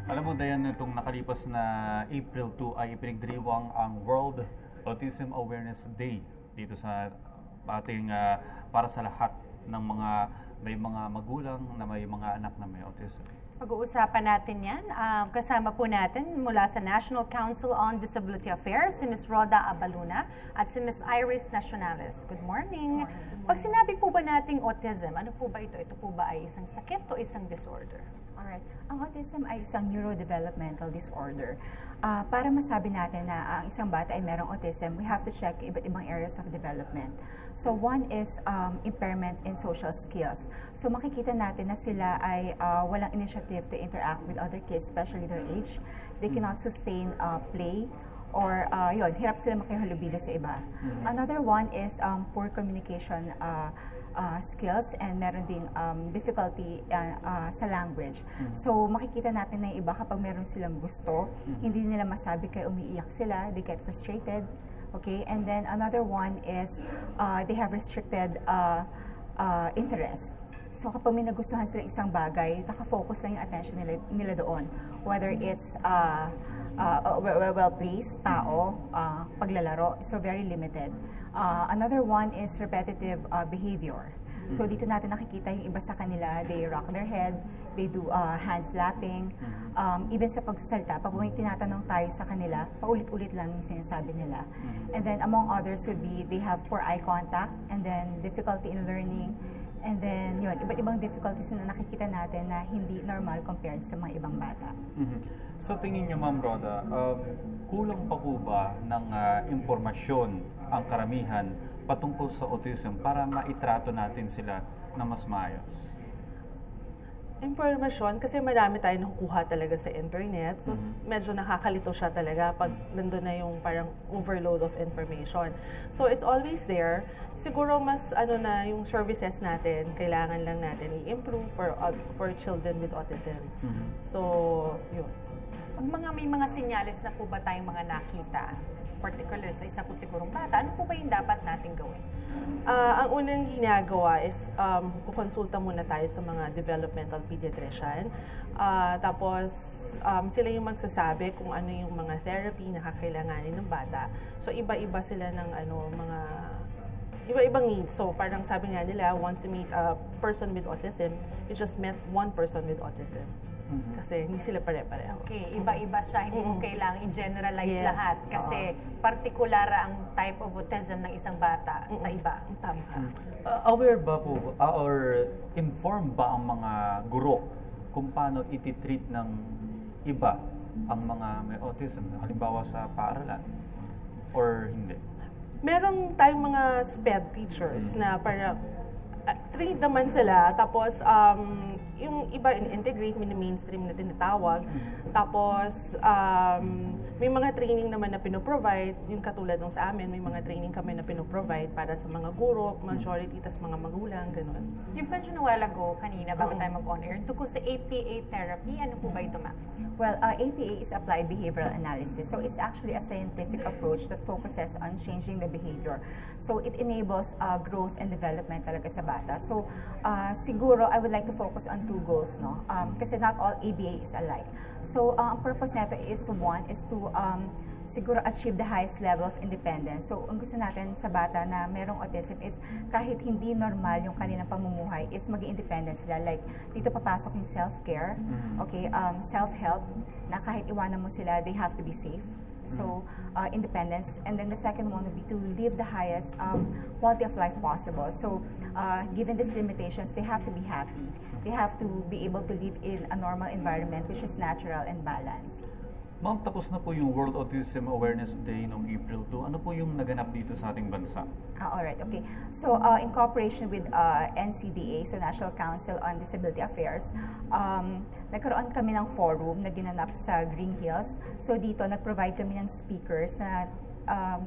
Alam mo, Dayan, itong nakalipas na April 2 ay ipinagdiriwang ang World Autism Awareness Day dito sa ating para sa lahat ng mga may mga magulang na may mga anak na may autism. Pag-uusapan natin yan. Kasama po natin mula sa National Council on Disability Affairs, si Ms. Rhoda Abaluna at si Ms. Iris Nacionales. Good morning. Pag sinabi po ba nating autism, ano po ba ito? Ito po ba ay isang sakit o isang disorder? Alright. Ang autism ay isang neurodevelopmental disorder. Para masabi natin na ang isang bata ay merong autism, we have to check iba't ibang areas of development. So one is impairment in social skills. So makikita natin na sila ay walang initiative to interact with other kids, especially their age. They cannot sustain play or hirap sila makihalubilo sa iba. Another one is poor communication skills and meron ding difficulty sa language. So makikita natin na yung iba kapag meron silang gusto, hindi nila masabi kaya umiiyak sila, they get frustrated. Okay, and then another one is they have restricted interest. So kapag may nagustuhan sila isang bagay, nakafocus lang yung attention nila doon. Whether it's well-placed, tao, paglalaro, so very limited. Another one is repetitive behavior. So dito natin nakikita yung iba sa kanila, they rock their head, they do hand flapping, even sa pagsasalita, pag may tinatanong tayo sa kanila, paulit-ulit lang yung sinasabi nila. And then among others would be, they have poor eye contact, and then difficulty in learning, and then yun, iba't ibang difficulties na nakikita natin na hindi normal compared sa mga ibang bata. Sa tingin niyo, Ma'am Rhoda, kulang pa po ba ng impormasyon ang karamihan patungkol sa autism para maitrato natin sila na mas maayos? Impormasyon, kasi marami tayo nakukuha talaga sa internet. So, medyo nakakalito siya talaga pag nandun na yung parang overload of information. So, it's always there. Siguro mas na yung services natin, kailangan lang natin i-improve for children with autism. So, yun. May mga senyales na po ba tayong mga nakita, particular sa isa po sigurong bata, ano po ba yung dapat natin gawin? Ang unang ginagawa is kukonsulta muna tayo sa mga developmental pediatrician. Tapos sila yung magsasabi kung ano yung mga therapy na kakailanganin ng bata. So iba-iba sila ng mga iba-ibang needs. So parang sabi nga nila, once you meet a person with autism, you just met one person with autism. Kasi hindi sila pare-pareho. Okay, iba-iba siya. Hindi mo kailangang i-generalize Yes. lahat. Kasi partikular ang type of autism ng isang bata sa iba. Tama. Aware ba po or informed ba ang mga guro kung paano ititreat ng iba ang mga may autism, halimbawa sa paaralan or hindi? Meron tayong mga SPED teachers na para trained naman sila, tapos yung iba in-integrate, mainstream na tinatawag. Tapos may mga training naman na pinoprovide, yung katulad ng sa amin, may mga training kami na pinoprovide para sa mga guro, majority, tas mga magulang, gano'n. You've mentioned a while ago, kanina, bago tayo mag-on-air, tungkol sa APA therapy. Ano po ba ito, ma'am? Well, APA is Applied Behavioral Analysis. So it's actually a scientific approach that focuses on changing the behavior. So it enables growth and development talaga sa bata. So siguro I would like to focus on two goals, no? Kasi not all ABA is alike. So ang purpose nito is to siguro achieve the highest level of independence. So ang gusto natin sa bata na merong autism is kahit hindi normal yung kanilang pamumuhay is maging independent sila. Like dito papasok yung self-care, okay, self-help, na kahit iwanan mo sila, they have to be safe. So, independence. And then the second one would be to live the highest quality of life possible. So, given these limitations, they have to be happy. They have to be able to live in a normal environment which is natural and balanced. Ma'am, tapos na po yung World Autism Awareness Day noong April 2. Ano po yung naganap dito sa ating bansa? Alright, okay. So, in cooperation with NCDA, so National Council on Disability Affairs, nagkaroon kami ng forum na ginanap sa Green Hills. So, dito, nag-provide kami ng speakers na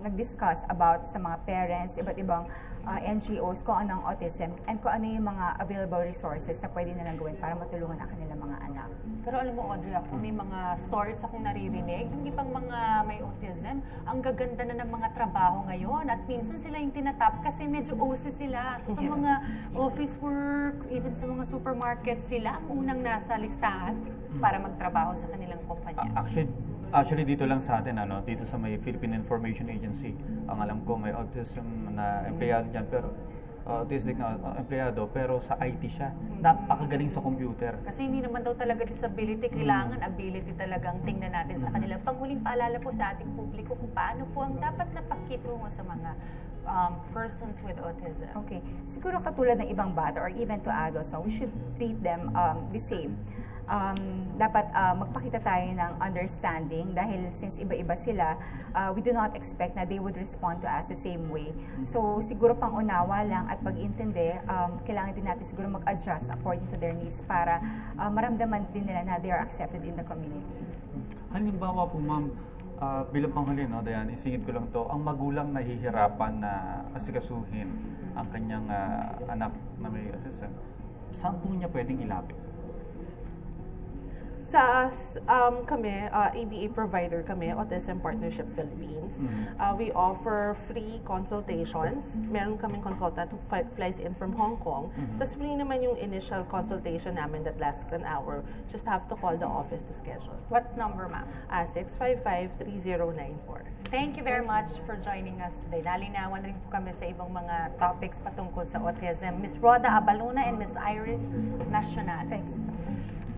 nag-discuss about sa mga parents, iba't ibang NGOs kung ano ang autism and kung ano yung mga available resources na pwede nilang gawin para matulungan ang kanilang mga anak. Pero alam mo, Audrey, ako may mga stories akong naririnig. Yung ibang mga may autism, ang gaganda na ng mga trabaho ngayon. At minsan sila yung tinatap kasi medyo OC sila. So, sa mga office work, even sa mga supermarket, sila ang unang nasa listahan para magtrabaho sa kanilang kumpanya. Actually dito lang sa atin, dito sa may Philippine Information Agency, ang alam ko may autism na empleyado dyan, pero autistic na empleyado, pero sa IT siya. Napakagaling sa computer. Kasi hindi naman daw talaga disability, kailangan ability talagang tingnan natin sa kanila. Panghuling paalala po sa ating publiko kung paano po ang dapat napakitungo sa mga persons with autism. Okay. Siguro katulad ng ibang bata or even to adults, we should treat them the same. Dapat magpakita tayo ng understanding dahil since iba-iba sila, we do not expect na they would respond to us the same way. So siguro pang-unawa lang at pag-intindi, kailangan din natin siguro mag-adjust according to their needs para maramdaman din nila na they are accepted in the community. Halimbawa po ma'am, bilang panghuli, Dayan, isingit ko lang to, ang magulang nahihirapan na asikasuhin ang kanyang anak na may autism, saan po niya pwedeng ilapit? Sa kami, ABA provider kami, Autism Partnership Philippines. We offer free consultations. Meron kaming consultant who flies in from Hong Kong. Tapos free naman yung initial consultation namin that lasts an hour. Just have to call the office to schedule. What number, ma'am? 655-3094. Thank you very much for joining us today. Nalinawan rin po kami sa ibang mga topics patungkol sa autism. Ms. Rhoda Abaluna and Ms. Iris Nacional. Thanks.